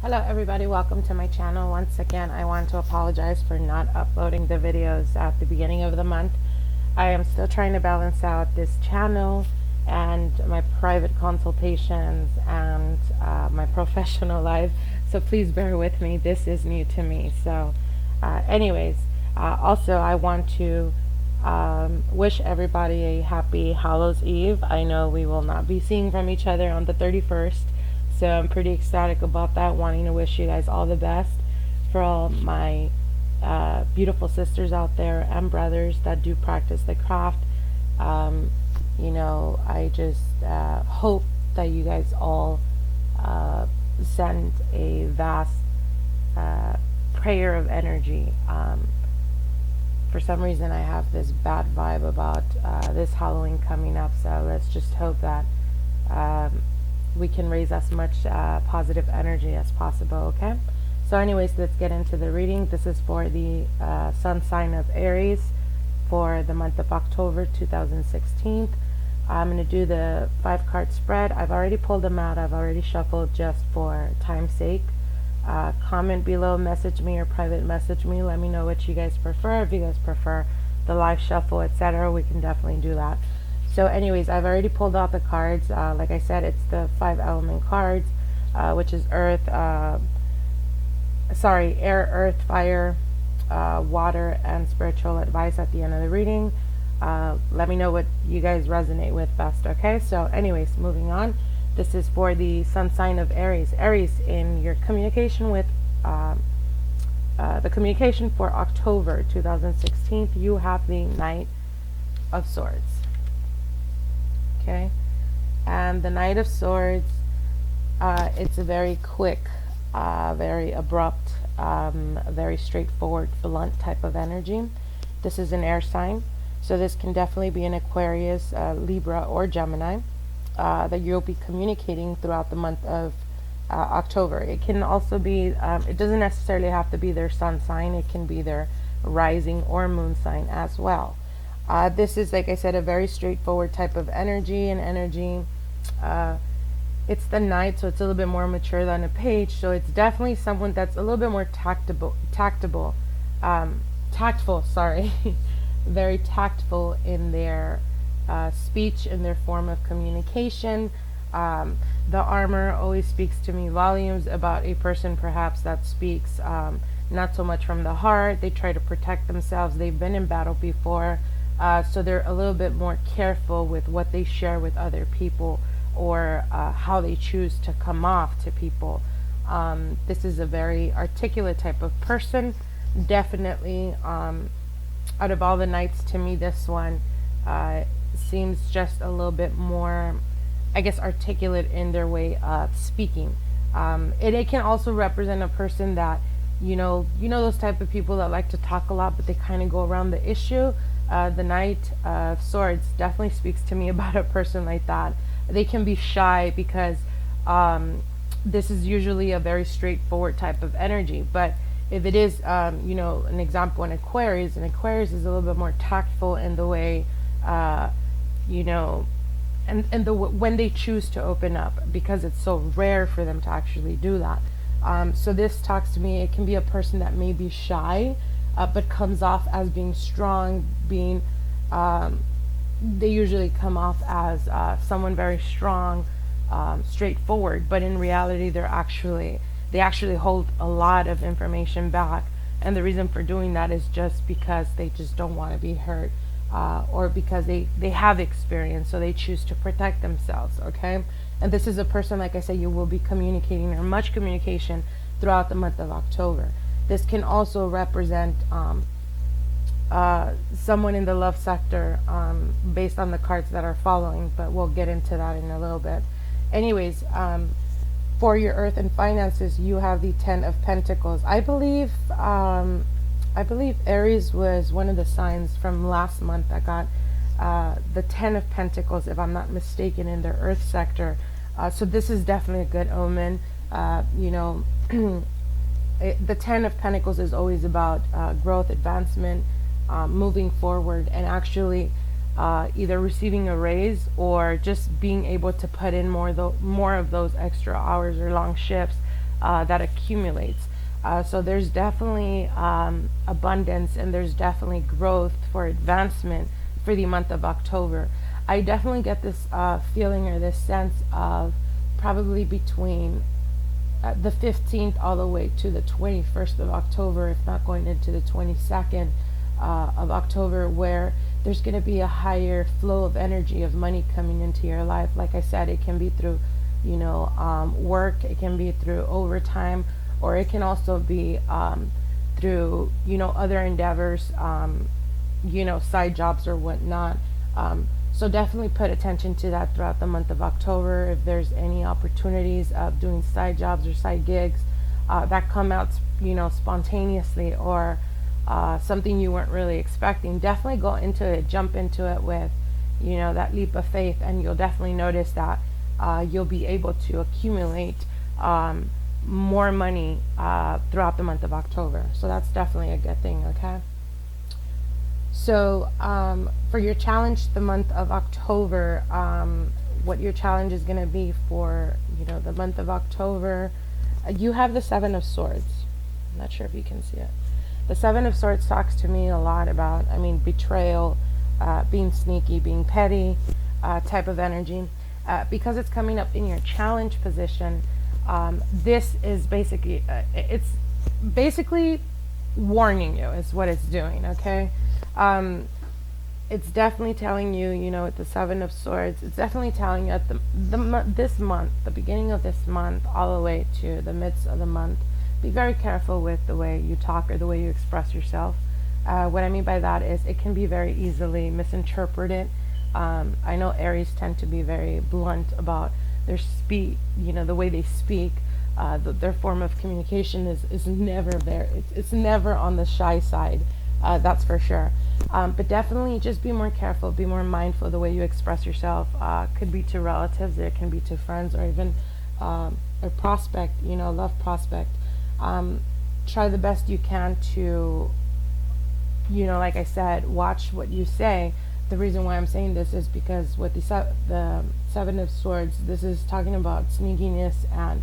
Hello everybody, welcome to my channel. Once again, I want to apologize for not uploading the videos at the beginning of the month. I am still trying to balance out this channel and my private consultations and my professional life, so please bear with me. This is new to me. So also I want to wish everybody a happy Hallows Eve. I know we will not be seeing from each other on the 31st, so I'm pretty ecstatic about that, wanting to wish you guys all the best. For all my beautiful sisters out there and brothers that do practice the craft, I just hope that you guys all send a vast prayer of energy. For some reason, I have this bad vibe about this Halloween coming up, so let's just hope that we can raise as much positive energy as possible, okay? So anyways, let's get into the reading. This is for the sun sign of Aries for the month of October 2016. I'm going to do the 5-card spread. I've already pulled them out. I've already shuffled just for time's sake. Comment below, message me, or private message me. Let me know what you guys prefer. If you guys prefer the live shuffle, etc., we can definitely do that. So anyways, I've already pulled out the cards. Like I said, it's the 5 element cards, which is air, earth, fire, water, and spiritual advice at the end of the reading. Let me know what you guys resonate with best, okay? So anyways, moving on. This is for the sun sign of Aries. Aries, in your communication with the communication for October 2016, you have the Knight of Swords. Okay, and the Knight of Swords, it's a very quick, very abrupt, very straightforward, blunt type of energy. This is an air sign, so this can definitely be an Aquarius, Libra, or Gemini that you'll be communicating throughout the month of October. It can also be, it doesn't necessarily have to be their sun sign, it can be their rising or moon sign as well. This is, like I said, a very straightforward type of energy, it's the Knight, so it's a little bit more mature than a page, so it's definitely someone that's a little bit more tactful, sorry, very tactful in their speech, in their form of communication. The armor always speaks to me volumes about a person perhaps that speaks not so much from the heart. They try to protect themselves. They've been in battle before. So they're a little bit more careful with what they share with other people, or how they choose to come off to people. This is a very articulate type of person. Definitely, out of all the Knights, to me, this one seems just a little bit more, I guess, articulate in their way of speaking. It can also represent a person that, you know those type of people that like to talk a lot, but they kind of go around the issue. The Knight of Swords definitely speaks to me about a person like that. They can be shy because this is usually a very straightforward type of energy. But if it is, an example, an Aquarius is a little bit more tactful in the way, when they choose to open up, because it's so rare for them to actually do that. So this talks to me, it can be a person that may be shy, but comes off as being strong, they usually come off as someone very strong, straightforward, but in reality they actually hold a lot of information back, and the reason for doing that is just because they just don't want to be hurt, or because they have experience, so they choose to protect themselves, okay? And this is a person, like I said, you will be communicating, or much communication, throughout the month of October. This can also represent someone in the love sector, based on the cards that are following, but we'll get into that in a little bit. Anyways, for your earth and finances, you have the 10 of Pentacles. I believe Aries was one of the signs from last month that got the 10 of Pentacles, if I'm not mistaken, in their earth sector. So this is definitely a good omen. The 10 of Pentacles is always about growth, advancement, moving forward, and actually either receiving a raise or just being able to put in more of those extra hours or long shifts that accumulates. So there's definitely abundance, and there's definitely growth for advancement for the month of October. I definitely get this feeling or this sense of probably between the 15th all the way to the 21st of October, if not going into the 22nd of October, where there's going to be a higher flow of energy of money coming into your life. Like I said, it can be through, work, it can be through overtime, or it can also be through, other endeavors, side jobs or whatnot. So definitely put attention to that throughout the month of October. If there's any opportunities of doing side jobs or side gigs that come out, spontaneously, or something you weren't really expecting, definitely go into it, jump into it with, that leap of faith, and you'll definitely notice that you'll be able to accumulate more money throughout the month of October. So that's definitely a good thing, okay? So for your challenge the month of October, what your challenge is going to be for, the month of October, you have the Seven of Swords. I'm not sure if you can see it. The Seven of Swords talks to me a lot about, betrayal, being sneaky, being petty, type of energy. Because it's coming up in your challenge position, this is basically, it's basically warning you is what it's doing, okay? It's definitely telling you, with the Seven of Swords, it's definitely telling you at this month, the beginning of this month, all the way to the midst of the month, be very careful with the way you talk or the way you express yourself. What I mean by that is it can be very easily misinterpreted. I know Aries tend to be very blunt about their speech, the way they speak. Their form of communication is never there. It's never on the shy side. That's for sure. But definitely just be more careful, be more mindful of the way you express yourself. Could be to relatives, it can be to friends, or even a prospect, love prospect. Try the best you can to, like I said, watch what you say. The reason why I'm saying this is because with the Seven of Swords, this is talking about sneakiness, and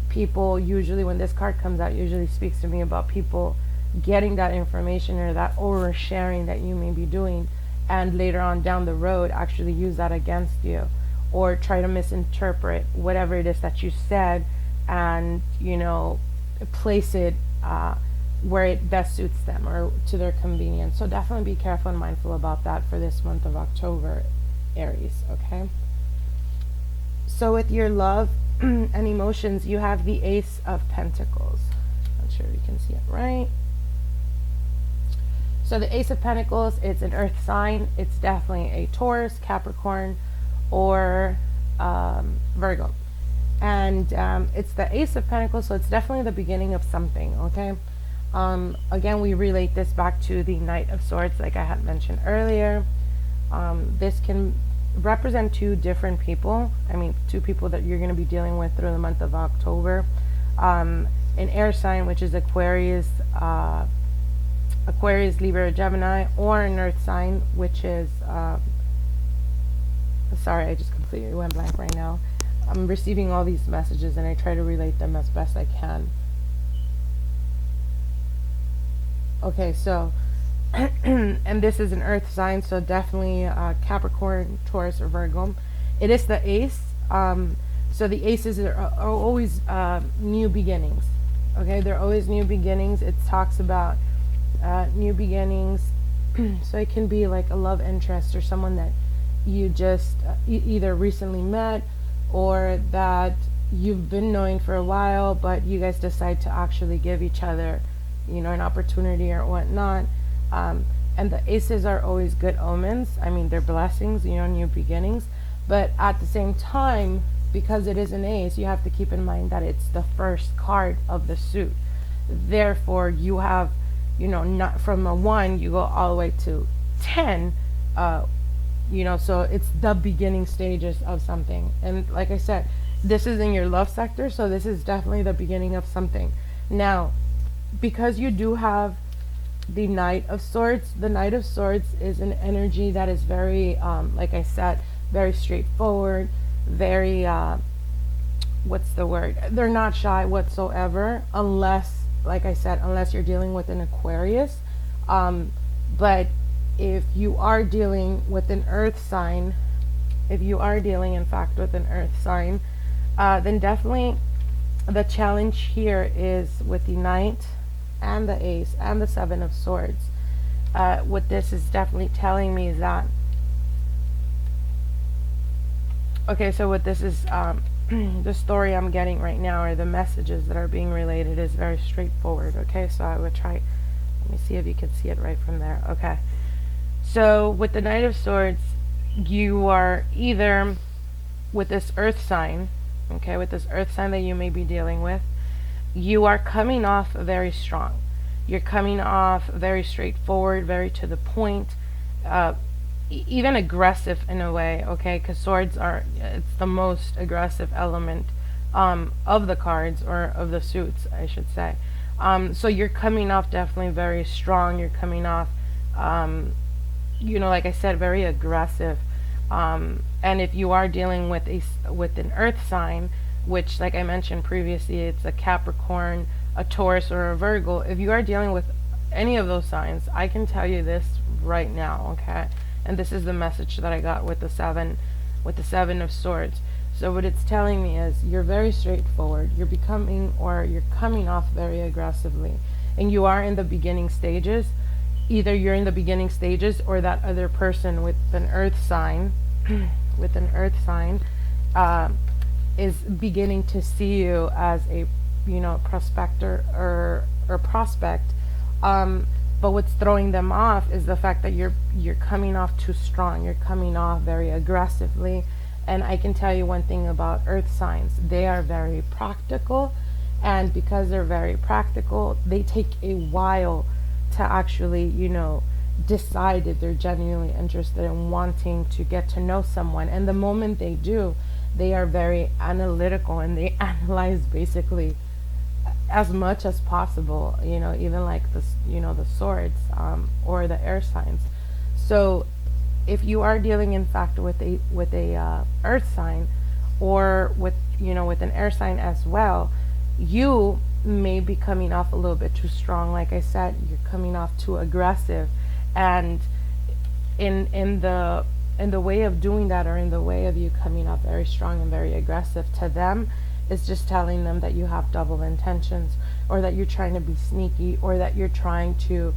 people usually, when this card comes out, usually speaks to me about people getting that information or that oversharing that you may be doing, and later on down the road actually use that against you, or try to misinterpret whatever it is that you said, and place it where it best suits them or to their convenience. So definitely be careful and mindful about that for this month of October, Aries, okay? So with your love and emotions, you have the Ace of Pentacles. Not sure if you can see it right. So the Ace of Pentacles, it's an earth sign. It's definitely a Taurus, Capricorn, or Virgo. And it's the Ace of Pentacles, so it's definitely the beginning of something, okay? Again, we relate this back to the Knight of Swords, like I had mentioned earlier. This can represent two different people. Two people that you're going to be dealing with through the month of October. An air sign, which is Aquarius, Libra, Gemini, or an earth sign, which is, sorry, I just completely went blank right now. I'm receiving all these messages and I try to relate them as best I can. Okay, so, and this is an earth sign, so definitely Capricorn, Taurus, or Virgo. It is the ace. So the aces are always new beginnings. Okay, they're always new beginnings. It talks about new beginnings. So it can be like a love interest or someone that you just either recently met, or that you've been knowing for a while, but you guys decide to actually give each other, an opportunity or whatnot. And the aces are always good omens. They're blessings, new beginnings. But at the same time, because it is an ace, you have to keep in mind that it's the first card of the suit. Therefore, you have, not from a 1, you go all the way to 10, so it's the beginning stages of something. And like I said, this is in your love sector, so this is definitely the beginning of something. Now, because you do have the Knight of Swords is an energy that is very, like I said, very straightforward, very what's the word? They're not shy whatsoever, unless, like I said, unless you're dealing with an Aquarius. But if you are dealing with an earth sign, if you are dealing, in fact, with an earth sign, then definitely the challenge here is with the Knight and the Ace and the Seven of Swords. What this is definitely telling me is that, okay, so what this is, the story I'm getting right now, or the messages that are being related, is very straightforward. Okay, so I would try, let me see if you can see it right from there. Okay, so with the Knight of Swords, you are either with this earth sign, okay, with this earth sign that you may be dealing with, you are coming off very strong. You're coming off very straightforward, very to the point, even aggressive in a way, okay, because swords are, it's the most aggressive element of the cards, or of the suits, I should say. So you're coming off definitely very strong. You're coming off, like I said, very aggressive. And if you are dealing with an earth sign, which, like I mentioned previously, it's a Capricorn, a Taurus, or a Virgo. If you are dealing with any of those signs, I can tell you this right now, okay? And this is the message that I got with the Seven of Swords. So what it's telling me is you're very straightforward. You're coming off very aggressively, and you are in the beginning stages. Either you're in the beginning stages, or that other person with an earth sign, is beginning to see you as a, prospector or prospect. But what's throwing them off is the fact that you're coming off too strong. You're coming off very aggressively. And I can tell you one thing about earth signs: they are very practical, and because they're very practical, they take a while to actually, decide if they're genuinely interested in wanting to get to know someone. And the moment they do, they are very analytical, and they analyze basically as much as possible, even like this, the swords, or the air signs. So if you are dealing, in fact, with a earth sign, or with an air sign as well, you may be coming off a little bit too strong. Like I said, you're coming off too aggressive, and in the way of doing that, or in the way of you coming off very strong and very aggressive, to them, it's just telling them that you have double intentions, or that you're trying to be sneaky, or that you're trying to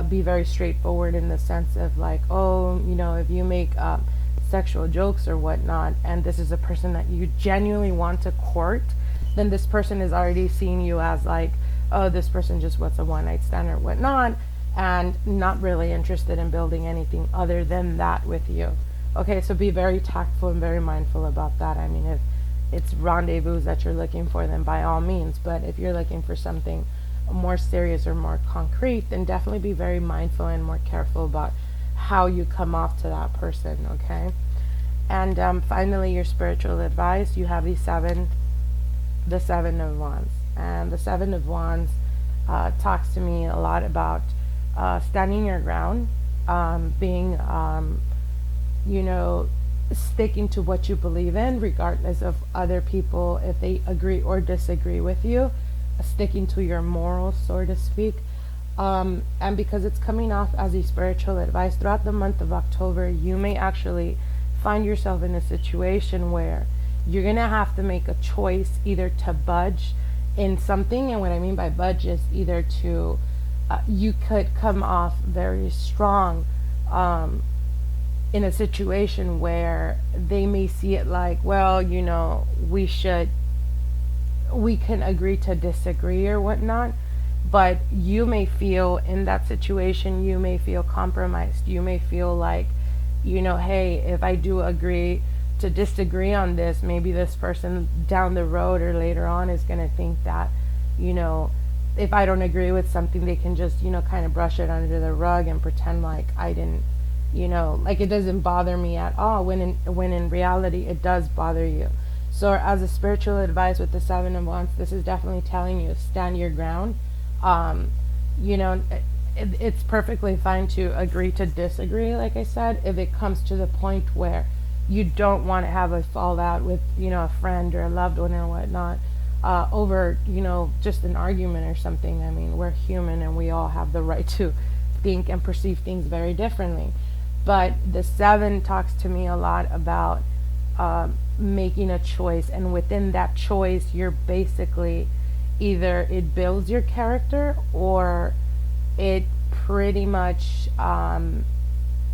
be very straightforward, in the sense of like, oh, if you make sexual jokes or whatnot, and this is a person that you genuinely want to court, then this person is already seeing you as like, oh, this person just wants a one-night stand or whatnot, and not really interested in building anything other than that with you. Okay, so be very tactful and very mindful about that. I mean, if it's rendezvous that you're looking for, then by all means. But if you're looking for something more serious or more concrete, then definitely be very mindful and more careful about how you come off to that person, okay? And finally, your spiritual advice: you have the Seven of Wands. And the Seven of Wands talks to me a lot about standing your ground, being, sticking to what you believe in, regardless of other people, if they agree or disagree with you, sticking to your morals, so to speak. And because it's coming off as a spiritual advice, throughout the month of October, you may actually find yourself in a situation where you're going to have to make a choice, either to budge in something. And what I mean by budge is either to, you could come off very strong in a situation where they may see it like, well, we can agree to disagree or whatnot. But you may feel, in that situation, you may feel compromised. You may feel like, hey, if I do agree to disagree on this, maybe this person down the road or later on is going to think that, if I don't agree with something, they can just, kind of brush it under the rug and pretend like I didn't, like it doesn't bother me at all, when in reality it does bother you. So as a spiritual advice with the Seven of Wands, this is definitely telling you, stand your ground. It's perfectly fine to agree to disagree, like I said, if it comes to the point where you don't want to have a fallout with, a friend or a loved one or whatnot, over, just an argument or something. I mean, we're human and we all have the right to think and perceive things very differently. But the seven talks to me a lot about making a choice, and within that choice, you're basically either it builds your character, or it pretty much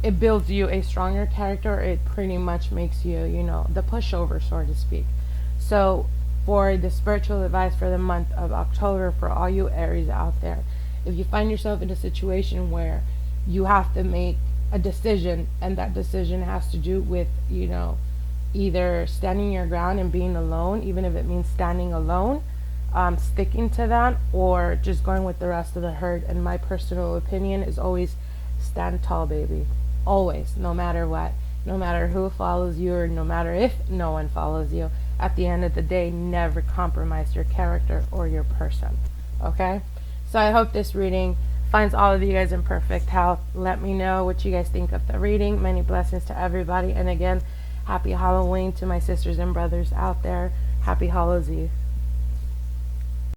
it builds you a stronger character. It pretty much makes you, the pushover, so to speak. So, for the spiritual advice for the month of October, for all you Aries out there, if you find yourself in a situation where you have to make a decision, and that decision has to do with, either standing your ground and being alone, even if it means standing alone, sticking to that, or just going with the rest of the herd. And my personal opinion is always stand tall, baby. Always, no matter what, no matter who follows you, or no matter if no one follows you. At the end of the day, never compromise your character or your person. Okay? So I hope this reading finds all of you guys in perfect health. Let me know what you guys think of the reading. Many blessings to everybody. And again, happy Halloween to my sisters and brothers out there. Happy Hallows Eve.